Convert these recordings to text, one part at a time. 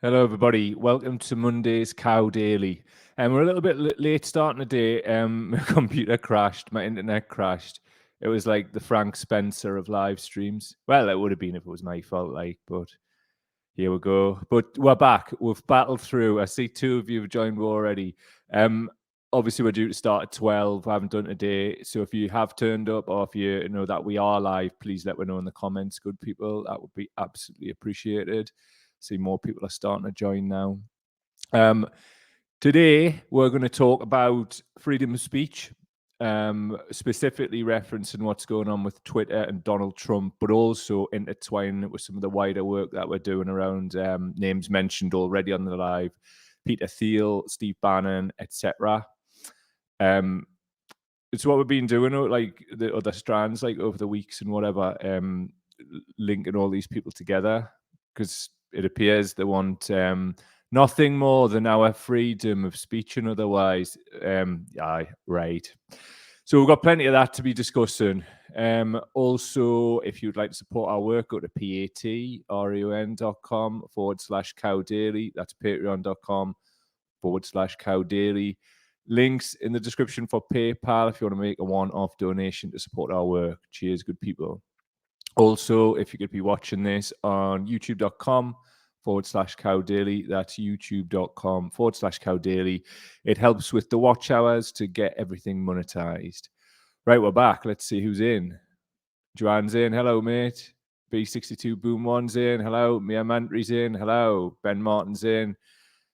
Hello, everybody. Welcome to Monday's Cow Daily. We're a little bit late starting the day. My computer crashed. My internet crashed. It was like the Frank Spencer of live streams. Well, it would have been if it was my fault, but here we go. But we're back. We've battled through. I see two of you have joined already. Obviously, we're due to start at 12. I haven't done today. So if you have turned up or if you know that we are live, please let me know in the comments, good people. That would be absolutely appreciated. See more people are starting to join now. Today, we're going to talk about freedom of speech, specifically referencing what's going on with Twitter and Donald Trump, but also intertwining it with some of the wider work that we're doing around names mentioned already on the live, Peter Thiel, Steve Bannon, etc. It's what we've been doing, like the other strands, like over the weeks and whatever, linking all these people together, because it appears they want nothing more than our freedom of speech and otherwise. Right. So we've got plenty of that to be discussing. Also, if you'd like to support our work, go to patreon.com/cowdaily. That's patreon.com/cowdaily. Links in the description for PayPal if you want to make a one-off donation to support our work. Cheers, good people. Also, if you could be watching this on youtube.com/cowdaily, that's youtube.com/cowdaily. It helps with the watch hours to get everything monetized. Right, we're back. Let's see who's in. Joanne's in. Hello, mate. B62 Boom One's in. Hello. Mia Mantry's in. Hello. Ben Martin's in.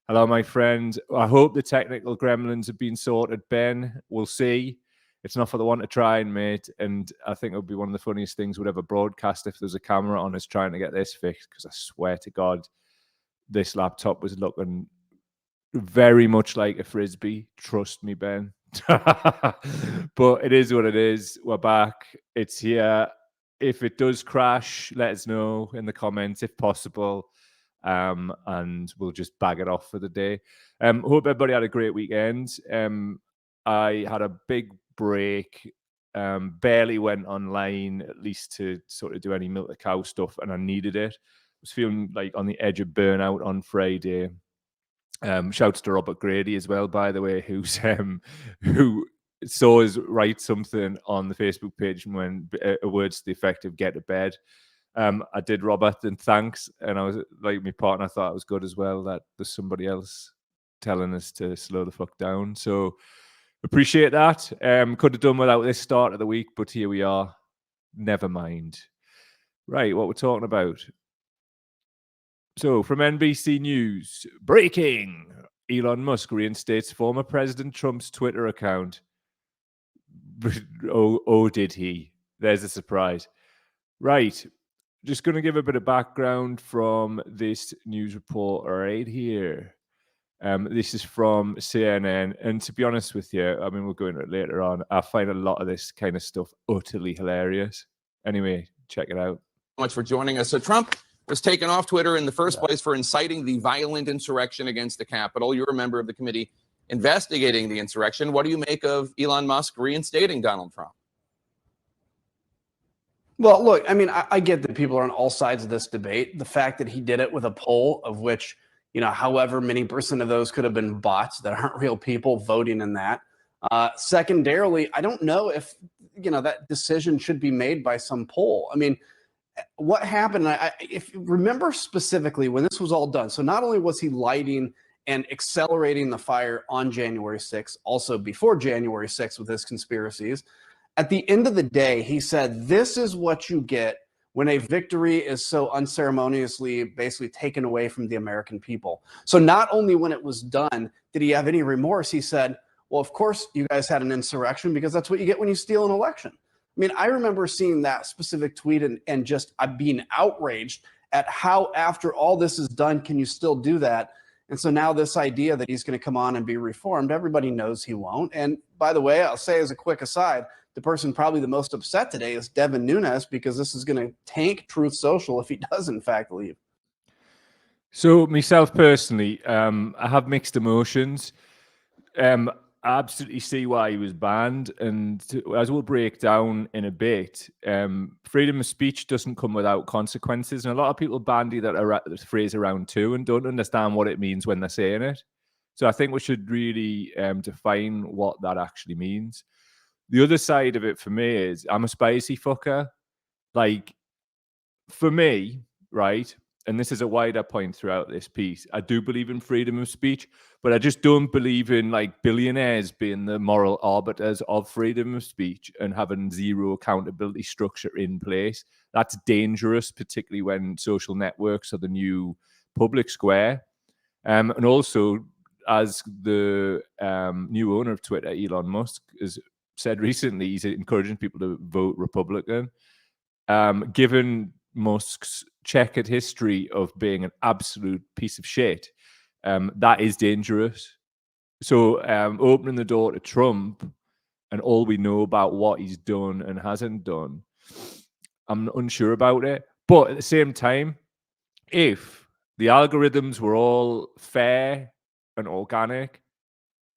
Hello, my friend. I hope the technical gremlins have been sorted, Ben. We'll see. It's not for the one to try, mate. And I think it would be one of the funniest things we'd ever broadcast if there's a camera on us trying to get this fixed, because I swear to God, this laptop was looking very much like a Frisbee. Trust me, Ben. But it is what it is. We're back. It's here. If it does crash, let us know in the comments if possible. And we'll just bag it off for the day. Hope everybody had a great weekend. I had a big break, barely went online, at least to sort of do any milk the cow stuff, and I needed it. I was feeling like on the edge of burnout on Friday. Shouts to Robert Grady as well, by the way, who saw us write something on the Facebook page when words to the effect of "get to bed." I did, Robert, and thanks. And I was like, my partner thought it was good as well that there's somebody else telling us to slow the fuck down. So appreciate that. Could have done without this start of the week, but here we are. Never mind. Right, what we're talking about. So from NBC News, breaking: Elon Musk reinstates former President Trump's Twitter account. Oh, did he? There's a surprise. Right. Just going to give a bit of background from this news report right here. This is from CNN. And to be honest with you, I mean, we'll go into it later on. I find a lot of this kind of stuff utterly hilarious. Anyway, check it out. Much for joining us. So Trump was taken off Twitter in the first place for inciting the violent insurrection against the Capitol. You're a member of the committee investigating the insurrection. What do you make of Elon Musk reinstating Donald Trump? Well, look, I mean, I get that people are on all sides of this debate. The fact that he did it with a poll of which, however many percent of those could have been bots that aren't real people voting in that. Secondarily, I don't know if, that decision should be made by some poll. I mean, what happened, if you remember specifically when this was all done, so not only was he lighting and accelerating the fire on January 6th, also before January 6th with his conspiracies, at the end of the day, he said, this is what you get when a victory is so unceremoniously basically taken away from the American people. So not only when it was done did he have any remorse, he said, well, of course you guys had an insurrection because that's what you get when you steal an election. I mean, I remember seeing that specific tweet and just being outraged at how after all this is done, can you still do that? And so now this idea that he's going to come on and be reformed, everybody knows he won't. And by the way, I'll say as a quick aside, the person probably the most upset today is Devin Nunes, because this is going to tank Truth Social if he does in fact leave. So myself personally, I have mixed emotions. absolutely see why he was banned, and as we'll break down in a bit, freedom of speech doesn't come without consequences, and a lot of people bandy that phrase around too and don't understand what it means when they're saying it. So I think we should really define what that actually means. The other side of it for me is I'm a spicy fucker. Like, for me, right, and this is a wider point throughout this piece, I do believe in freedom of speech, but I just don't believe in like billionaires being the moral arbiters of freedom of speech and having zero accountability structure in place. That's dangerous, particularly when social networks are the new public square. And also, as the new owner of Twitter, Elon Musk, has said recently, he's encouraging people to vote Republican. Given Musk's checkered history of being an absolute piece of shit, that is dangerous. So opening the door to Trump and all we know about what he's done and hasn't done, I'm unsure about it. But at the same time, if the algorithms were all fair and organic,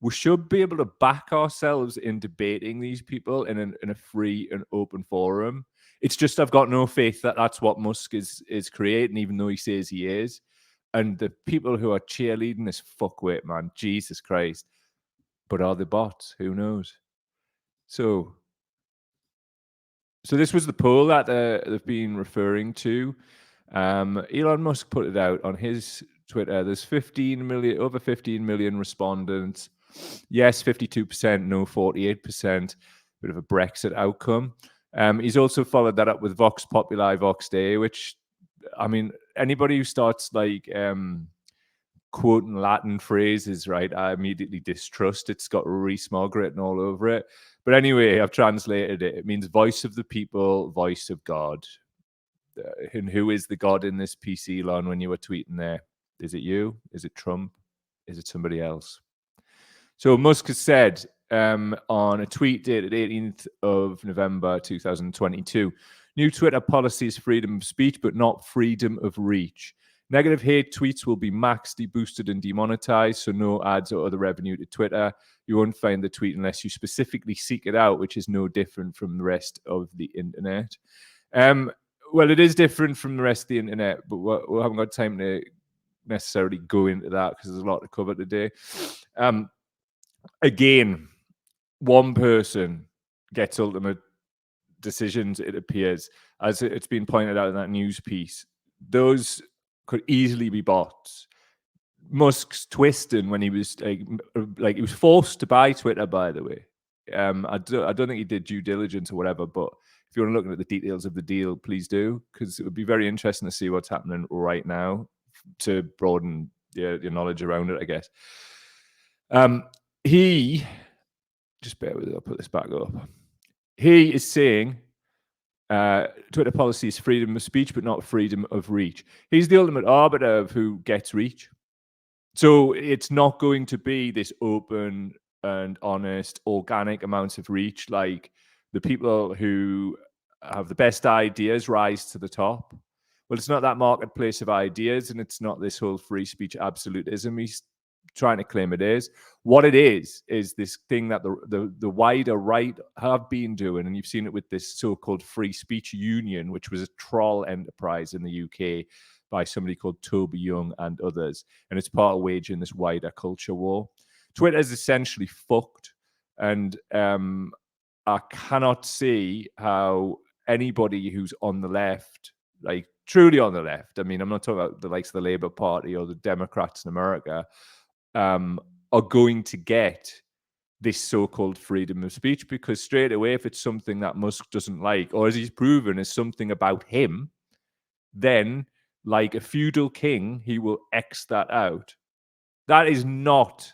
we should be able to back ourselves in debating these people in a free and open forum. It's just I've got no faith that that's what Musk is creating, even though he says he is. And the people who are cheerleading this fuckwit, man, Jesus Christ. But are they bots? Who knows? So this was the poll that they've been referring to. Elon Musk put it out on his Twitter. There's over 15 million respondents. Yes, 52%, no, 48%. Bit of a Brexit outcome. He's also followed that up with Vox Populi, Vox Dei, which, I mean, anybody who starts like quoting Latin phrases, right, I immediately distrust. It's got Rees-Mogg written all over it. But anyway, I've translated it. It means voice of the people, voice of God. And who is the God in this piece, Elon, when you were tweeting there? Is it you? Is it Trump? Is it somebody else? So Musk has said on a tweet dated 18th of November 2022, new Twitter policy is freedom of speech, but not freedom of reach. Negative hate tweets will be maxed, deboosted, and demonetized, so no ads or other revenue to Twitter. You won't find the tweet unless you specifically seek it out, which is no different from the rest of the internet. Well, it is different from the rest of the internet, but we haven't got time to necessarily go into that because there's a lot to cover today. Again, one person gets ultimate decisions, it appears, as it's been pointed out in that news piece. Those could easily be bots. Musk's twisting when he was like he was forced to buy Twitter, by the way. I don't think he did due diligence or whatever, but if you're looking at the details of the deal, please do, because it would be very interesting to see what's happening right now to broaden your knowledge around it, I guess. He, just bear with it, I'll put this back up. He is saying Twitter policy is freedom of speech, but not freedom of reach. He's the ultimate arbiter of who gets reach. So it's not going to be this open and honest, organic amounts of reach. Like the people who have the best ideas rise to the top. Well, it's not that marketplace of ideas, and it's not this whole free speech absolutism he's trying to claim it is. What it is this thing that the wider right have been doing, and you've seen it with this so-called Free Speech Union, which was a troll enterprise in the UK by somebody called Toby Young and others, and it's part of waging this wider culture war. Twitter is essentially fucked, and I cannot see how anybody who's on the left, like truly on the left, I mean, I'm not talking about the likes of the Labour Party or the Democrats in America, are going to get this so-called freedom of speech, because straight away, if it's something that Musk doesn't like, or as he's proven is something about him, then like a feudal king, he will X that out. That is not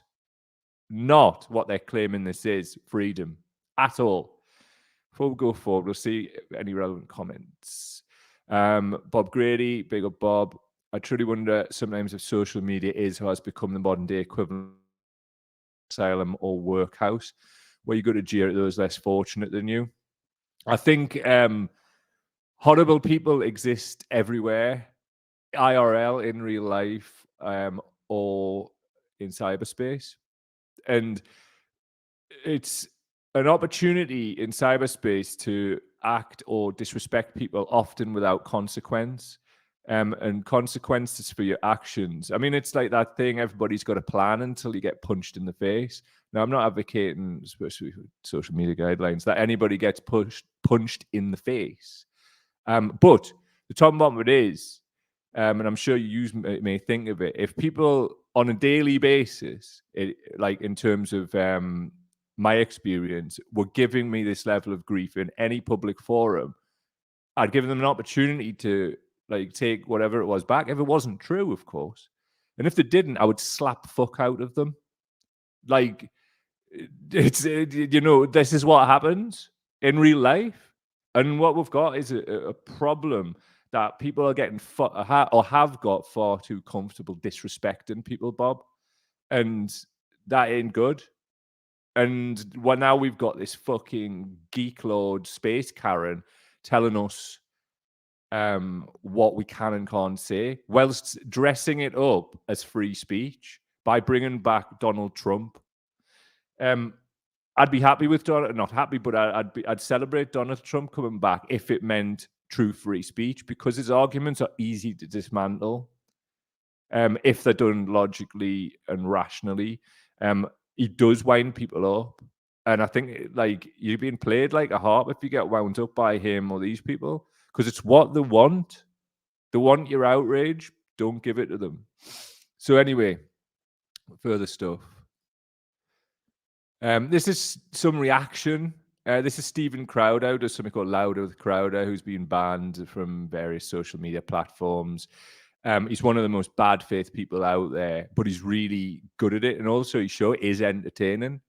what they're claiming this is, freedom, at all. Before we go forward, we'll see any relevant comments. Bob Grady, big up Bob. I truly wonder sometimes if social media is or has become the modern day equivalent of asylum or workhouse, where you go to jeer at those less fortunate than you. I think horrible people exist everywhere, IRL, in real life, or in cyberspace. And it's an opportunity in cyberspace to act or disrespect people, often without consequence, and consequences for your actions. I mean, it's like that thing, everybody's got a plan until you get punched in the face. Now, I'm not advocating, especially with social media guidelines, that anybody gets punched in the face. But the top and bottom of it is, and I'm sure you may think of it, if people on a daily basis, like in terms of my experience, were giving me this level of grief in any public forum, I'd give them an opportunity to like take whatever it was back, if it wasn't true, of course. And if they didn't, I would slap the fuck out of them. Like, this is what happens in real life. And what we've got is a problem that people are getting or have got far too comfortable disrespecting people, Bob. And that ain't good. And now we've got this fucking geek lord space Karen telling us what we can and can't say, whilst dressing it up as free speech by bringing back Donald Trump. I'd be happy with not happy, but I'd celebrate Donald Trump coming back if it meant true free speech, because his arguments are easy to dismantle if they're done logically and rationally. He does wind people up, and I think like you're being played like a harp if you get wound up by him or these people, because it's what they want. They want your outrage. Don't give it to them. So anyway, further stuff. This is some reaction. This is Stephen Crowder, does something called Louder with Crowder, who's been banned from various social media platforms. He's one of the most bad faith people out there, but he's really good at it. And also his show is entertaining.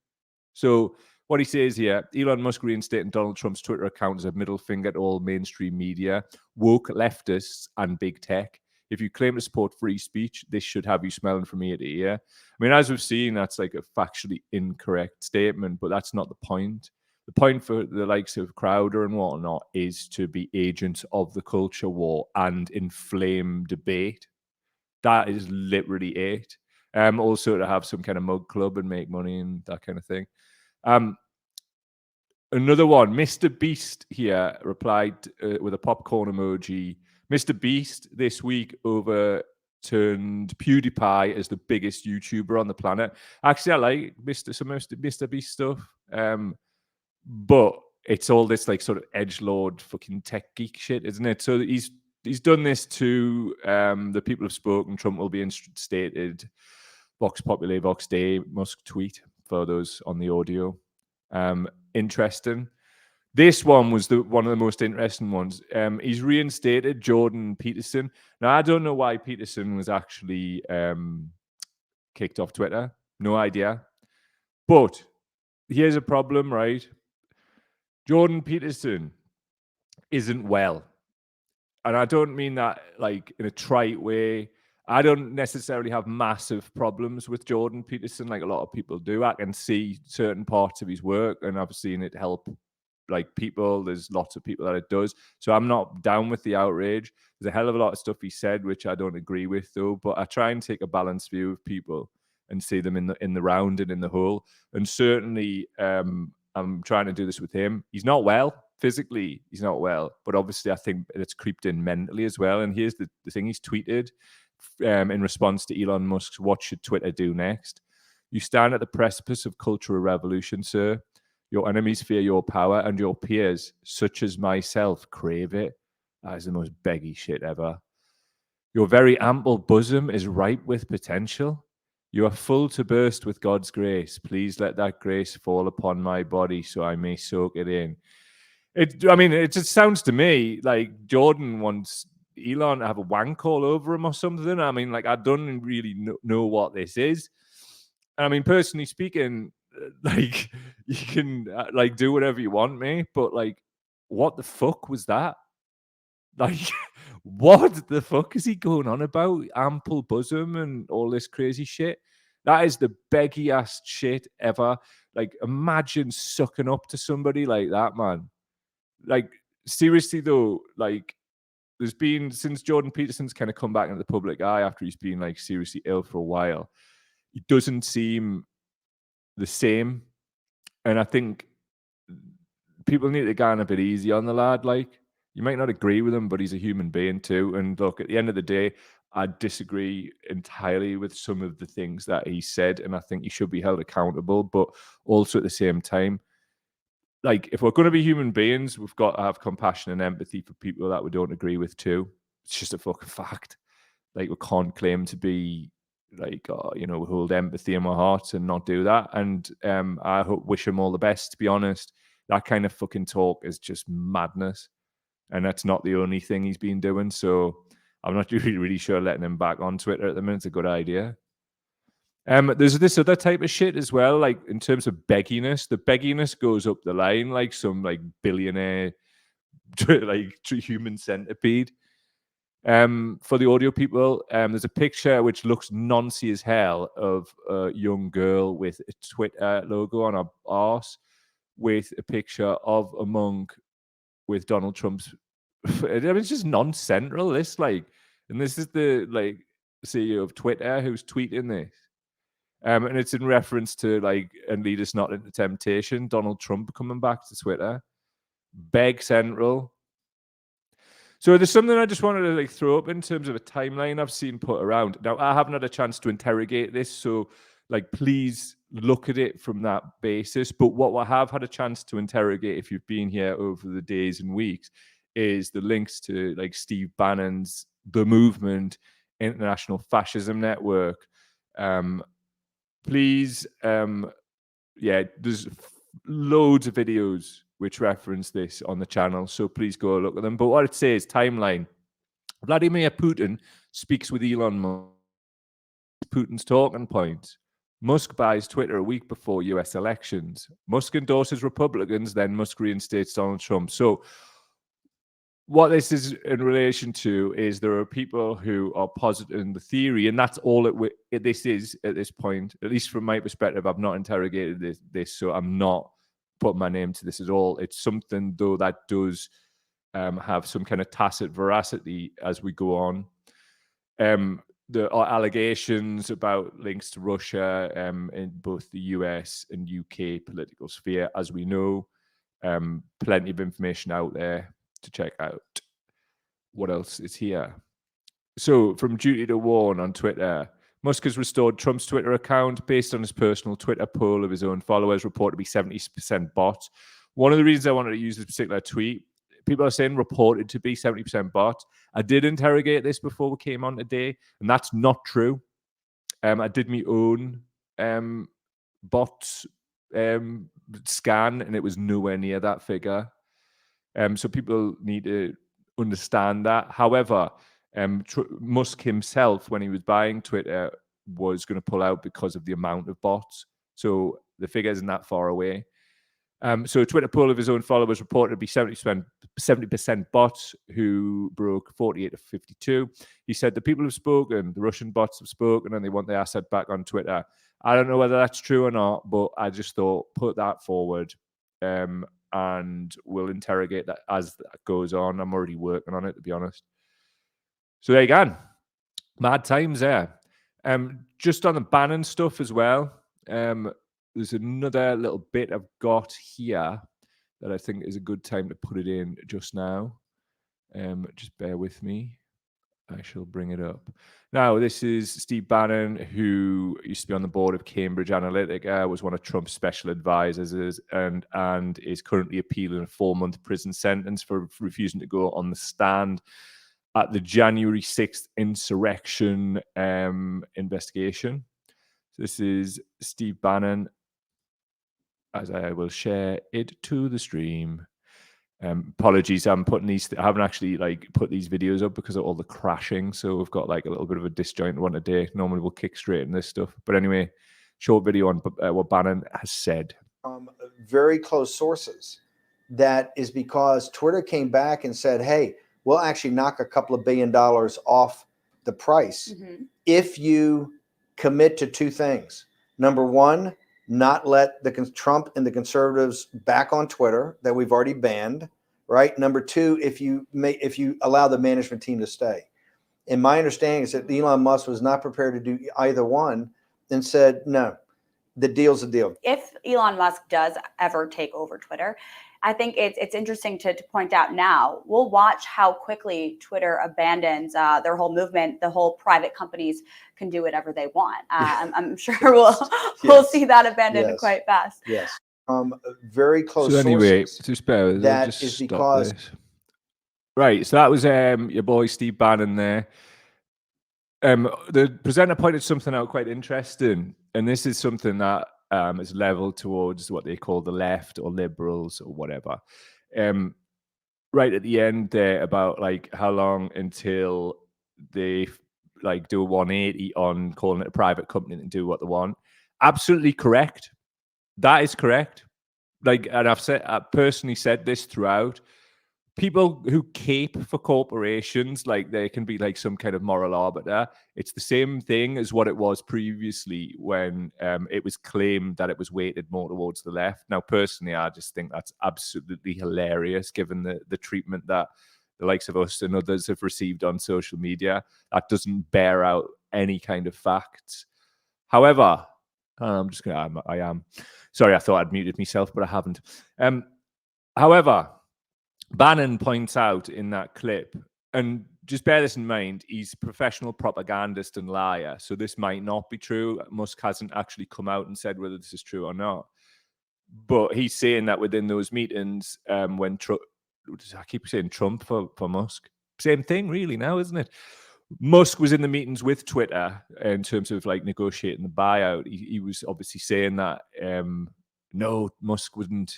So what he says here, Elon Musk reinstating Donald Trump's Twitter account as a middle finger to all mainstream media, woke leftists, and big tech. If you claim to support free speech, this should have you smelling from ear to ear. I mean, as we've seen, that's like a factually incorrect statement, but that's not the point. The point for the likes of Crowder and whatnot is to be agents of the culture war and inflame debate. That is literally it. Also to have some kind of mug club and make money and that kind of thing. Another one, Mr. Beast here replied with a popcorn emoji. Mr. Beast this week overturned PewDiePie as the biggest YouTuber on the planet. Actually, I like Mr. Beast stuff. But it's all this like sort of edgelord fucking tech geek shit, isn't it? So he's done this to the people have spoken. Trump will be instated. Vox Populi, Vox Dei, Musk tweet for those on the audio. Interesting. This one was one of the most interesting ones. He's reinstated Jordan Peterson. Now, I don't know why Peterson was actually kicked off Twitter. No idea. But here's a problem, right? Jordan Peterson isn't well. And I don't mean that like in a trite way. I don't necessarily have massive problems with Jordan Peterson like a lot of people do. I can see certain parts of his work and I've seen it help like people. There's lots of people that it does. So I'm not down with the outrage. There's a hell of a lot of stuff he said, which I don't agree with though. But I try and take a balanced view of people and see them in the round and in the whole. And certainly I'm trying to do this with him. He's not well. Physically, he's not well. But obviously, I think it's creeped in mentally as well. And here's the thing he's tweeted in response to Elon Musk's "What should Twitter do next?" You stand at the precipice of cultural revolution, sir. Your enemies fear your power, and your peers, such as myself, crave it. That is the most beggy shit ever. Your very ample bosom is ripe with potential. You are full to burst with God's grace. Please let that grace fall upon my body so I may soak it in. It just sounds to me like Jordan wants Elon to have a wank all over him or something. I mean, like, I don't really know what this is. I mean, personally speaking, like, you can like do whatever you want, mate, but like, what the fuck was that? Like, what the fuck is he going on about? Ample bosom and all this crazy shit. That is the beggy ass shit ever. Like, imagine sucking up to somebody like that, man. Like, seriously though, like, there's been, since Jordan Peterson's kind of come back into the public eye after he's been like seriously ill for a while, he doesn't seem the same. And I think people need to go on a bit easy on the lad. Like, you might not agree with him, but he's a human being too. And look, at the end of the day, I disagree entirely with some of the things that he said, and I think he should be held accountable. But also at the same time, like, if we're going to be human beings, we've got to have compassion and empathy for people that we don't agree with too. It's just a fucking fact. Like, we can't claim to be like, we hold empathy in our hearts and not do that. And I wish him all the best, to be honest. That kind of fucking talk is just madness. And that's not the only thing he's been doing. So I'm not really sure letting him back on Twitter at the minute is a good idea. There's this other type of shit as well, like in terms of begginess. The begginess goes up the line like some like billionaire like human centipede. For the audio people, there's a picture which looks noncy as hell of a young girl with a Twitter logo on her arse, with a picture of a monk with Donald Trump's. I mean, it's just non-central. This and this is the CEO of Twitter who's tweeting this. And it's in reference to and lead us not into temptation. Donald Trump coming back to Twitter. Beg Central. So there's something I just wanted to throw up in terms of a timeline I've seen put around. Now, I haven't had a chance to interrogate this, so please look at it from that basis. But what I have had a chance to interrogate, if you've been here over the days and weeks, is the links to Steve Bannon's The Movement International Fascism Network. Please, there's loads of videos which reference this on the channel, so please go look at them. But what it says, timeline: Vladimir Putin speaks with Elon Musk. Putin's talking points. Musk buys Twitter a week before US elections. Musk endorses Republicans, then Musk reinstates Donald Trump. So what this is in relation to is there are people who are positing the theory, and that's all this is at this point, at least from my perspective. I've not interrogated this, so I'm not putting my name to this at all. It's something, though, that does have some kind of tacit veracity as we go on. There are allegations about links to Russia in both the US and UK political sphere, as we know. Plenty of information out there to check out. What else is here? So, from Duty to Warn on Twitter, Musk has restored Trump's Twitter account based on his personal Twitter poll of his own followers, reported to be 70% bots. One of the reasons I wanted to use this particular tweet, people are saying reported to be 70% bots. I did interrogate this before we came on today, and that's not true. I did my own bot scan, and it was nowhere near that figure. So people need to understand that. However, Musk himself, when he was buying Twitter, was going to pull out because of the amount of bots. So the figure isn't that far away. So a Twitter poll of his own followers reported to be 70% bots, who broke 48 to 52. He said the people have spoken, the Russian bots have spoken, and they want their asset back on Twitter. I don't know whether that's true or not, but I just thought put that forward. And we'll interrogate that as that goes on. I'm already working on it, to be honest. So there you go. Mad times there. Just on the Bannon stuff as well, there's another little bit I've got here that I think is a good time to put it in just now. Just bear with me. I shall bring it up. Now, this is Steve Bannon, who used to be on the board of Cambridge Analytica, was one of Trump's special advisors, and is currently appealing a 4-month prison sentence for refusing to go on the stand at the January 6th insurrection investigation. So this is Steve Bannon, as I will share it to the stream. Apologies, I haven't actually put these videos up because of all the crashing, so we've got a little bit of a disjointed one today. Normally we'll kick straight in this stuff, but anyway, short video on what Bannon has said. Very close sources. That is because Twitter came back and said, hey, we'll actually knock a couple of $2 billion off the price if you commit to 2 things. Number one, not let the Trump and the conservatives back on Twitter that we've already banned, right? Number 2, if you allow the management team to stay. And my understanding is that Elon Musk was not prepared to do either one, and said, no, the deal's a deal. If Elon Musk does ever take over Twitter, I think it's interesting to point out now. We'll watch how quickly Twitter abandons their whole movement. The whole private companies can do whatever they want. I'm sure we'll see that abandoned quite fast. Yes. Very close So anyway, sources. just bear with That just is stop because this. Right, so that was your boy Steve Bannon there. The presenter pointed something out quite interesting, and this is something that is leveled towards what they call the left or liberals or whatever. Right at the end there about like how long until they like do a 180 on calling it a private company and do what they want. Absolutely correct. That is correct. Like, and I've personally said this throughout. People who cape for corporations, like they can be like some kind of moral arbiter. It's the same thing as what it was previously when it was claimed that it was weighted more towards the left. Now, personally, I just think that's absolutely hilarious, given the treatment that the likes of us and others have received on social media. That doesn't bear out any kind of facts. However, I'm just gonna. I am. Sorry, I thought I'd muted myself, but I haven't. However, Bannon points out in that clip, and just bear this in mind, he's a professional propagandist and liar, so this might not be true. Musk hasn't actually come out and said whether this is true or not. But he's saying that within those meetings, when Trump, I keep saying Trump for Musk, same thing really now, isn't it? Musk was in the meetings with Twitter in terms of like negotiating the buyout. He was obviously saying that no, Musk wouldn't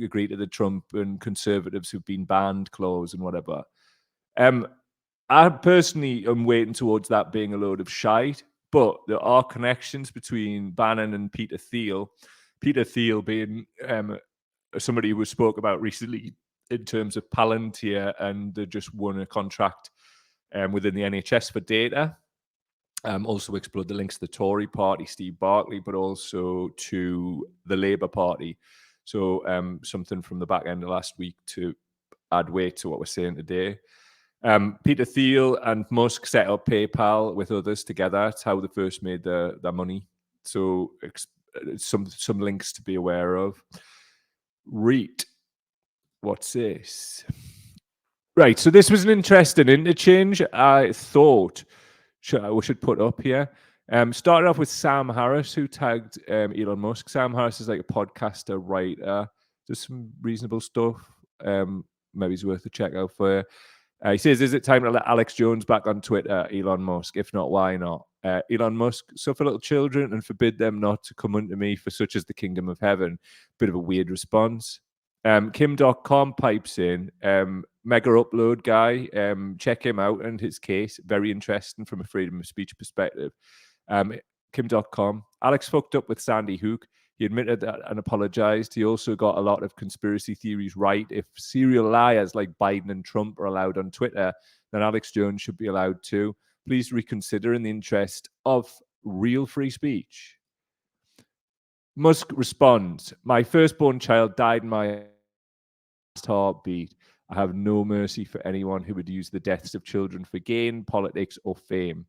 agree to the Trump and conservatives who've been banned clause and whatever. I personally am waiting towards that being a load of shite, but there are connections between Bannon and Peter Thiel. Peter Thiel being somebody who spoke about recently in terms of Palantir, and they just won a contract within the NHS for data. Also explored the links to the Tory party, Steve Barclay, but also to the Labour Party. So something from the back end of last week to add weight to what we're saying today. Peter Thiel and Musk set up PayPal with others together. That's how they first made their money. So some links to be aware of. REIT. What's this? Right, so this was an interesting interchange. I thought we should put up here. Started off with Sam Harris, who tagged Elon Musk. Sam Harris is like a podcaster, writer, does some reasonable stuff. Maybe it's worth a check out for you. He says, is it time to let Alex Jones back on Twitter, Elon Musk? If not, why not? Elon Musk, suffer little children and forbid them not to come unto me, for such is the kingdom of heaven. Bit of a weird response. Kim.com pipes in, mega upload guy, check him out and his case, very interesting from a freedom of speech perspective. Kim.com, Alex fucked up with Sandy Hook. He admitted that and apologized. He also got a lot of conspiracy theories right. If serial liars like Biden and Trump are allowed on Twitter, then Alex Jones should be allowed too. Please reconsider in the interest of real free speech. Musk responds, my firstborn child died in my heartbeat. I have no mercy for anyone who would use the deaths of children for gain, politics, or fame.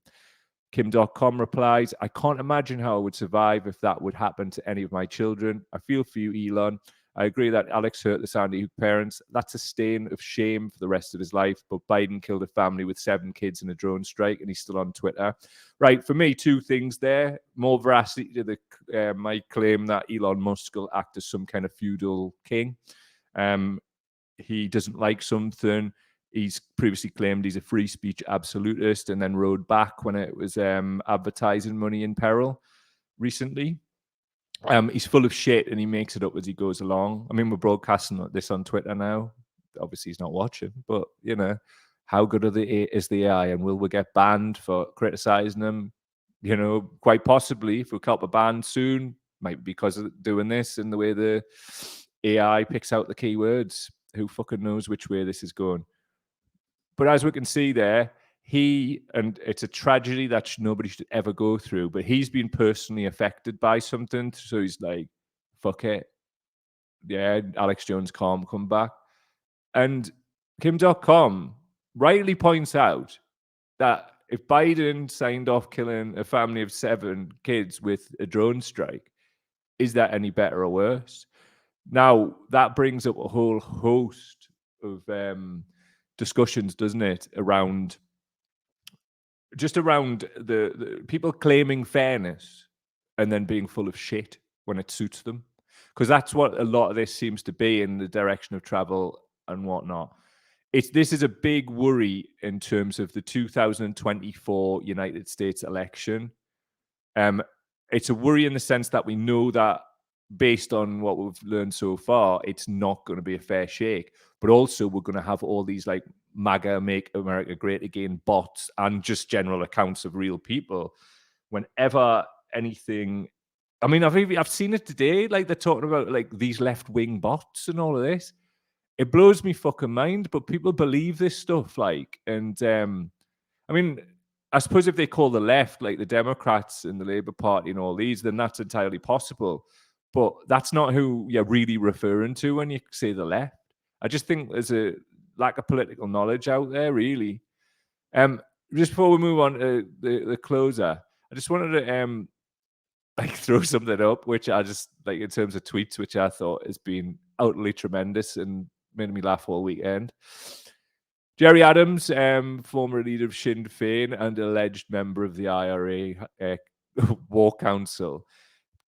Kim.com replies, I can't imagine how I would survive if that would happen to any of my children. I feel for you, Elon. I agree that Alex hurt the Sandy Hook parents. That's a stain of shame for the rest of his life. But Biden killed a family with 7 kids in a drone strike, and he's still on Twitter. Right, for me, 2 things there. More veracity to my claim that Elon Musk will act as some kind of feudal king. He doesn't like something. He's previously claimed he's a free speech absolutist and then rode back when it was advertising money in peril recently. He's full of shit and he makes it up as he goes along. I mean, we're broadcasting this on Twitter now. Obviously, he's not watching, but, you know, how good is the AI, and will we get banned for criticizing them? You know, quite possibly, if we cop a ban soon, might be because of doing this and the way the AI picks out the keywords. Who fucking knows which way this is going? But as we can see there, and it's a tragedy that nobody should ever go through, but he's been personally affected by something. So he's like, fuck it. Yeah, Alex Jones can't come back. And Kim.com rightly points out that if Biden signed off killing a family of 7 kids with a drone strike, is that any better or worse? Now, that brings up a whole host of discussions, doesn't it, around the people claiming fairness and then being full of shit when it suits them. Because that's what a lot of this seems to be in the direction of travel and whatnot. This is a big worry in terms of the 2024 United States election. It's a worry in the sense that we know that based on what we've learned so far, it's not going to be a fair shake. But also we're going to have all these like MAGA, Make America Great Again bots and just general accounts of real people. Whenever anything, I mean, I've seen it today. Like they're talking about like these left-wing bots and all of this. It blows me fucking mind, but people believe this stuff. Like, and I mean, I suppose if they call the left like the Democrats and the Labour Party and all these, then that's entirely possible. But that's not who you're really referring to when you say the left. I just think there's a lack of political knowledge out there, really. Just before we move on to the closer, I just wanted to like throw something up, which I just like in terms of tweets, which I thought has been utterly tremendous and made me laugh all weekend. Jerry Adams, former leader of Sinn Féin and alleged member of the IRA War Council,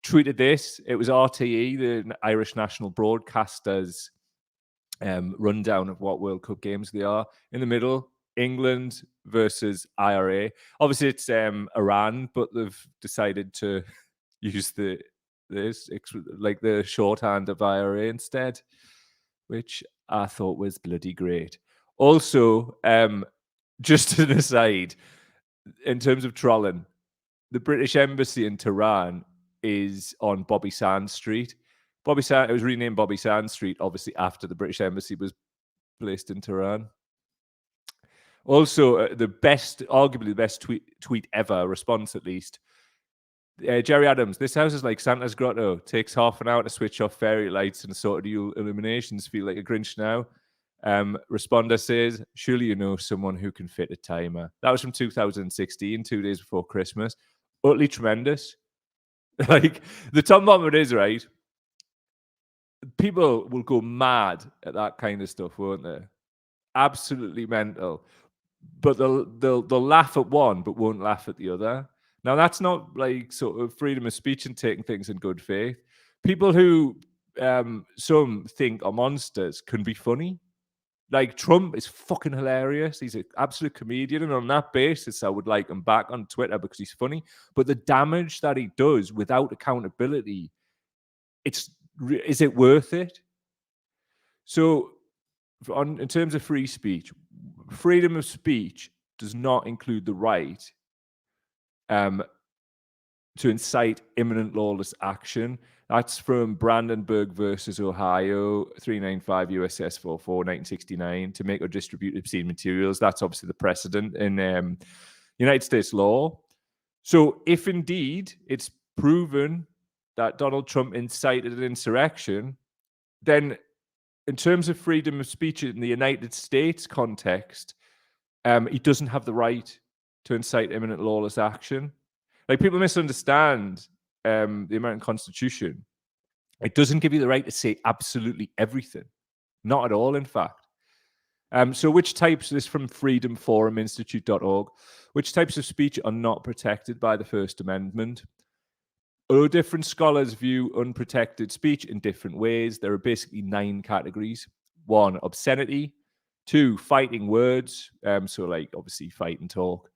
tweeted this. It was RTE, the Irish National Broadcasters, rundown of what World Cup games they are. In the middle, England versus IRA. Obviously, it's Iran, but they've decided to use the shorthand of IRA instead, which I thought was bloody great. Also, just an aside, in terms of trolling, the British Embassy in Tehran is on Bobby Sands Street. It was renamed Bobby Sands Street, obviously, after the British Embassy was placed in Tehran. Also, arguably the best tweet ever, response at least. Jerry Adams, this house is like Santa's grotto. Takes half an hour to switch off fairy lights and sort of illuminations. Feel like a Grinch now. Responder says, surely you know someone who can fit a timer. That was from 2016, 2 days before Christmas. Utterly tremendous. Like, the top bottom of it is, right? People will go mad at that kind of stuff, won't they? Absolutely mental. But they'll laugh at one, but won't laugh at the other. Now, that's not like sort of freedom of speech and taking things in good faith. People who some think are monsters can be funny. Like, Trump is fucking hilarious. He's an absolute comedian. And on that basis, I would like him back on Twitter because he's funny. But the damage that he does without accountability, is it worth it? So, in terms of free speech, freedom of speech does not include the right to incite imminent lawless action. That's from Brandenburg versus Ohio, 395 USS 44, 1969, to make or distribute obscene materials. That's obviously the precedent in United States law. So if indeed it's proven that Donald Trump incited an insurrection, then in terms of freedom of speech in the United States context, he doesn't have the right to incite imminent lawless action. Like, people misunderstand the American Constitution. It doesn't give you the right to say absolutely everything. Not at all, in fact. So which types, this from freedomforuminstitute.org, which types of speech are not protected by the First Amendment? Although different scholars view unprotected speech in different ways, there are basically 9 categories. 1, obscenity. 2, fighting words. So like obviously fight and talk.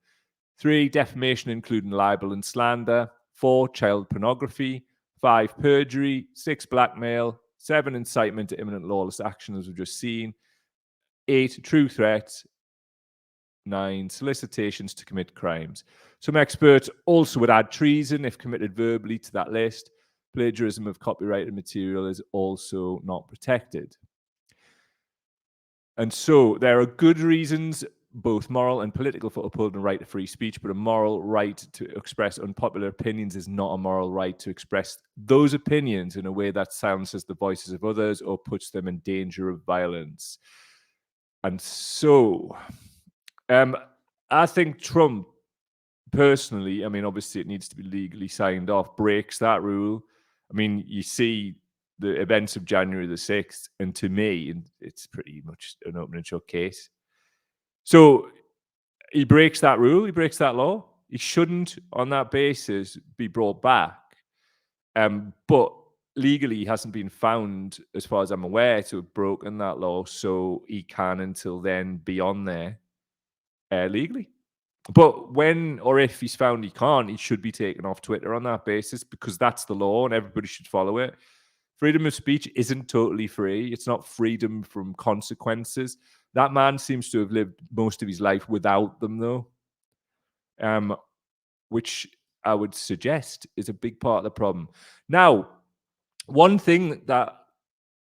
3, defamation, including libel and slander. 4, child pornography. 5, perjury. 6, blackmail. 7, incitement to imminent lawless action, as we've just seen. 8, true threats. 9, solicitations to commit crimes. Some experts also would add treason if committed verbally to that list. Plagiarism of copyrighted material is also not protected. And so there are good reasons, both moral and political, for upholding the right to free speech, but a moral right to express unpopular opinions is not a moral right to express those opinions in a way that silences the voices of others or puts them in danger of violence. And so I think Trump personally, I mean, obviously it needs to be legally signed off, breaks that rule. I mean, you see the events of January the 6th, and to me, it's pretty much an open and shut case. So he breaks that rule, he breaks that law. He shouldn't, on that basis, be brought back. But legally, he hasn't been found, as far as I'm aware, to have broken that law. So he can, until then, be on there legally. But when or if he's found he can't, he should be taken off Twitter on that basis, because that's the law and everybody should follow it. Freedom of speech isn't totally free. It's not freedom from consequences. That man seems to have lived most of his life without them, though, which I would suggest is a big part of the problem. Now, one thing that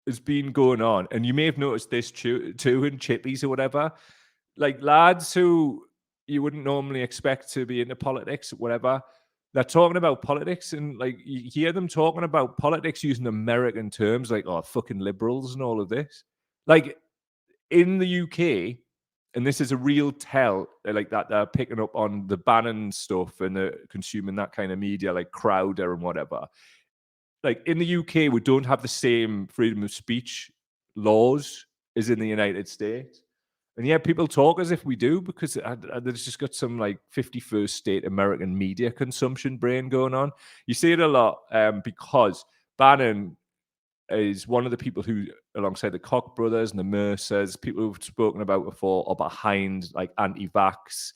has been going on, and you may have noticed this too in chippies or whatever, like lads who you wouldn't normally expect to be into politics, whatever, they're talking about politics, and like you hear them talking about politics using American terms like, oh, fucking liberals and all of this. Like in the UK, and this is a real tell, like that they're picking up on the Bannon stuff and consuming that kind of media like Crowder and whatever. Like in the UK, we don't have the same freedom of speech laws as in the United States. And yeah, people talk as if we do, because there's just got some like 51st state American media consumption brain going on. You see it a lot because Bannon is one of the people who, alongside the Koch brothers and the Mercers, people who've spoken about before, are behind like anti-vax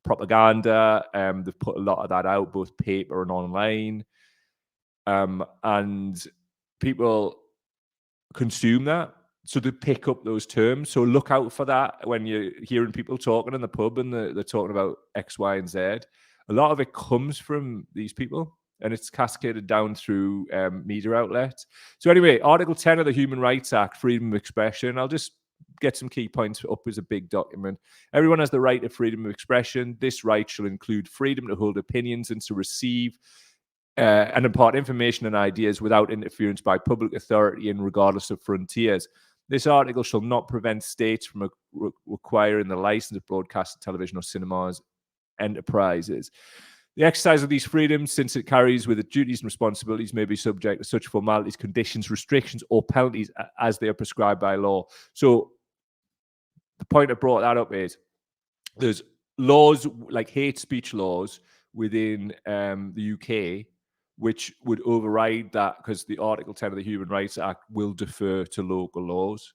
propaganda. They've put a lot of that out, both paper and online. And people consume that. So they pick up those terms. So look out for that when you're hearing people talking in the pub and they're talking about X, Y, and Z. A lot of it comes from these people, and it's cascaded down through media outlets. So anyway, Article 10 of the Human Rights Act, freedom of expression. I'll just get some key points up as a big document. Everyone has the right to freedom of expression. This right shall include freedom to hold opinions and to receive and impart information and ideas without interference by public authority and regardless of frontiers. This article shall not prevent states from requiring the license of broadcast television or cinemas enterprises. The exercise of these freedoms, since it carries with it duties and responsibilities, may be subject to such formalities, conditions, restrictions, or penalties as they are prescribed by law. So the point I brought that up is there's laws like hate speech laws within the UK which would override that, because the Article 10 of the Human Rights Act will defer to local laws.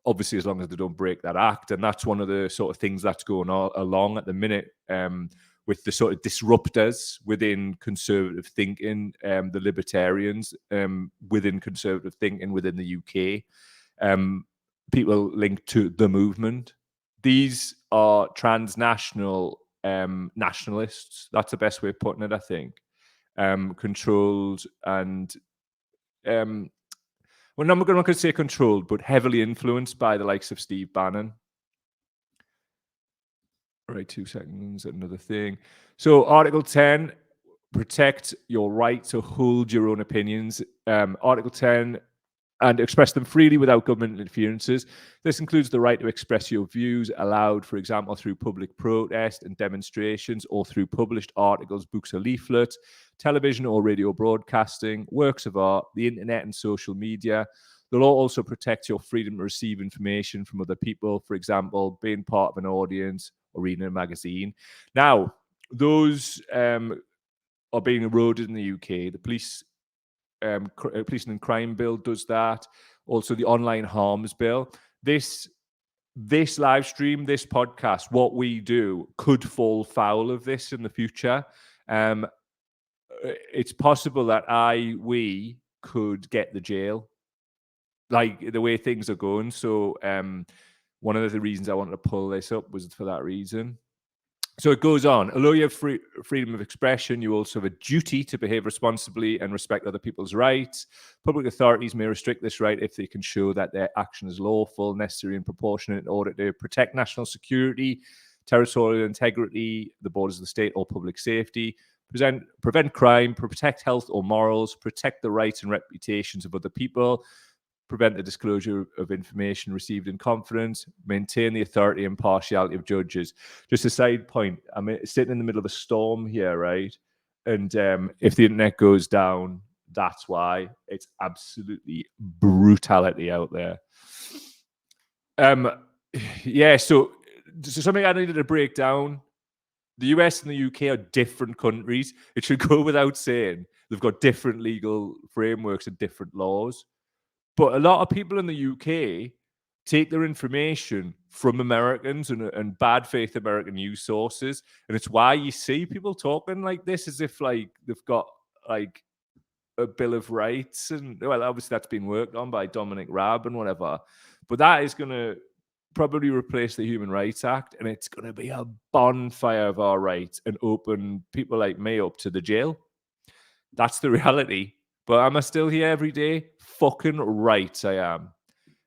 Obviously, as long as they don't break that act. And that's one of the sort of things that's going along at the minute with the sort of disruptors within conservative thinking, the libertarians within conservative thinking within the UK, people linked to the movement. These are transnational nationalists. That's the best way of putting it, I think. Controlled and well, I'm not going to say controlled, but heavily influenced by the likes of Steve Bannon. All right, 2 seconds, another thing. So Article 10, protect your right to hold your own opinions. Article 10, and express them freely without government interferences. This includes the right to express your views, allowed, for example, through public protest and demonstrations, or through published articles, books, or leaflets, television or radio broadcasting, works of art, the internet, and social media. The law also protects your freedom to receive information from other people, for example, being part of an audience or reading a magazine. Now, those are being eroded in the UK. The Police and Crime Bill does that. Also, the Online Harms Bill. This live stream, this podcast, what we do could fall foul of this in the future. It's possible that we could get the jail, like the way things are going. So one of the reasons I wanted to pull this up was for that reason. So it goes on. Although you have freedom of expression, you also have a duty to behave responsibly and respect other people's rights. Public authorities may restrict this right if they can show that their action is lawful, necessary, and proportionate in order to protect national security, territorial integrity, the borders of the state, or public safety, prevent crime, protect health or morals, protect the rights and reputations of other people, prevent the disclosure of information received in confidence, maintain the authority and impartiality of judges. Just a side point, I'm sitting in the middle of a storm here, right? And if the internet goes down, that's why. It's absolutely brutality out there. Yeah, so something I needed to break down. The US and the UK are different countries. It should go without saying. They've got different legal frameworks and different laws. But a lot of people in the UK take their information from Americans and bad faith American news sources. And it's why you see people talking like this as if like they've got like a Bill of Rights. And well, obviously that's been worked on by Dominic Raab and whatever. But that is going to probably replace the Human Rights Act, and it's going to be a bonfire of our rights and open people like me up to the jail. That's the reality. But am I still here every day? Fucking right I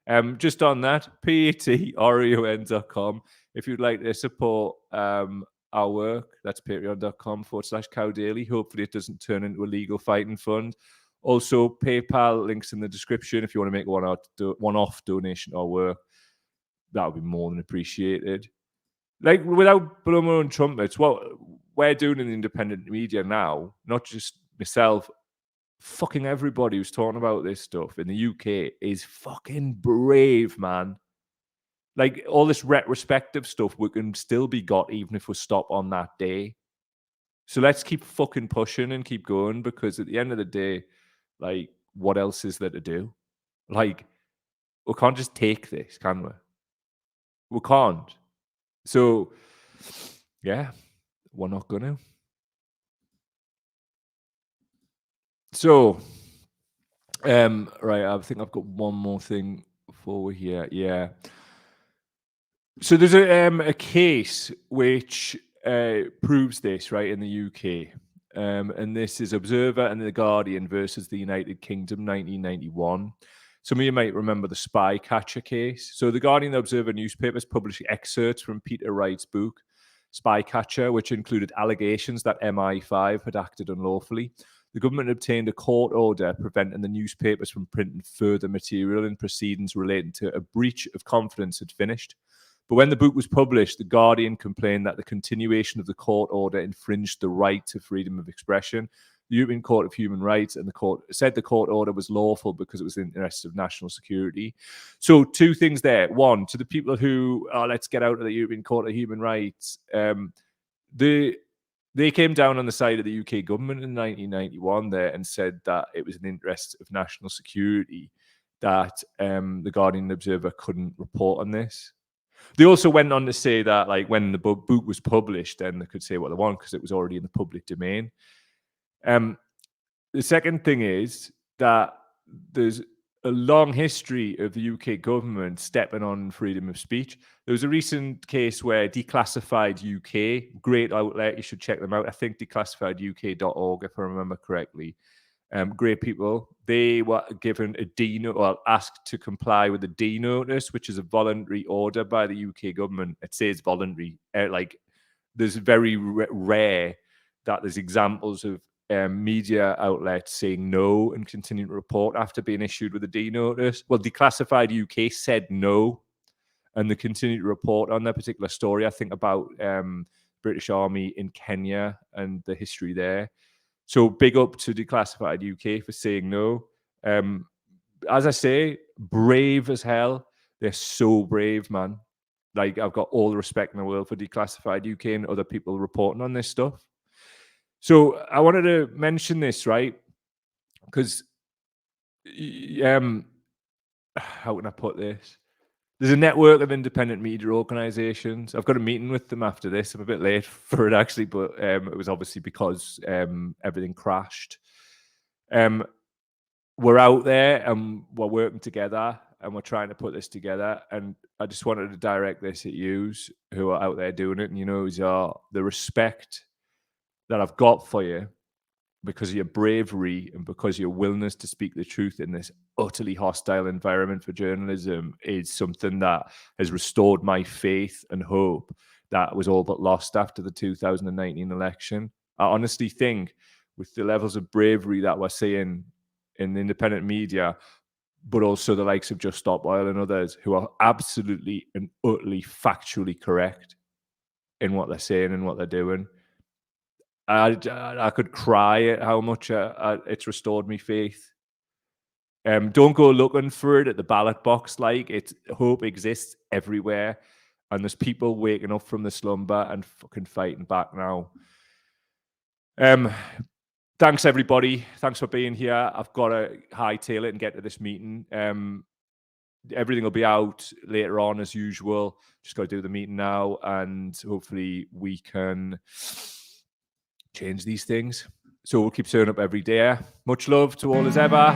am. Just on that, patreon.com. If you'd like to support our work, that's patreon.com/cowdaily. Hopefully it doesn't turn into a legal fighting fund. Also, PayPal, links in the description if you want to make a one-off donation to our work. That would be more than appreciated. Like, without blowing my own trumpets, what we're doing in the independent media now, not just myself, fucking everybody who's talking about this stuff in the UK is fucking brave, man. Like, all this retrospective stuff we can still be got even if we stop on that day. So let's keep fucking pushing and keep going, because at the end of the day, like, what else is there to do? Like, we can't just take this, can we? We can't. So, yeah, we're not gonna. So, right, I think I've got one more thing for here. Yeah. So there's a case which proves this, right, in the UK. And this is Observer and The Guardian versus the United Kingdom, 1991. Some of you might remember the spy catcher case. So the Guardian and the Observer newspapers published excerpts from Peter Wright's book, Spy Catcher, which included allegations that MI5 had acted unlawfully. The government obtained a court order preventing the newspapers from printing further material in proceedings relating to a breach of confidence had finished. But when the book was published, The Guardian complained that the continuation of the court order infringed the right to freedom of expression. The European Court of Human Rights and the court said the court order was lawful because it was in the interest of national security. So two things there. One, to the people who, let's get out of the European Court of Human Rights, they came down on the side of the UK government in 1991 there and said that it was in the interest of national security that the Guardian and Observer couldn't report on this. They also went on to say that, like, when the book was published, then they could say what they want because it was already in the public domain. The second thing is that there's a long history of the UK government stepping on freedom of speech. There was a recent case where Declassified UK, great outlet, you should check them out. I think declassifieduk.org, if I remember correctly. Great people. They were given a D note, or asked to comply with a D notice, which is a voluntary order by the UK government. It says voluntary. Like, there's very rare that there's examples of media outlets saying no and continuing to report after being issued with a D notice. Well, Declassified UK said no, and they continued to report on that particular story. I think about British Army in Kenya and the history there. So big up to Declassified UK for saying no. As I say, brave as hell. They're so brave, man. Like, I've got all the respect in the world for Declassified UK and other people reporting on this stuff. So I wanted to mention this, right? Because, how can I put this? There's a network of independent media organizations. I've got a meeting with them after this. I'm a bit late for it, actually, but it was obviously because everything crashed. We're out there and we're working together and we're trying to put this together. And I just wanted to direct this at yous who are out there doing it. And you know, the respect that I've got for you because of your bravery and because of your willingness to speak the truth in this utterly hostile environment for journalism is something that has restored my faith and hope that was all but lost after the 2019 election. I honestly think with the levels of bravery that we're seeing in the independent media, but also the likes of Just Stop Oil and others who are absolutely and utterly factually correct in what they're saying and what they're doing. I could cry at how much it's restored me faith. Don't go looking for it at the ballot box. Like, hope exists everywhere, and there's people waking up from the slumber and fucking fighting back now. Thanks everybody. Thanks for being here. I've got to hightail it and get to this meeting. Everything will be out later on as usual. Just got to do the meeting now, and hopefully we can change these things. So we'll keep showing up every day. Much love to all as ever.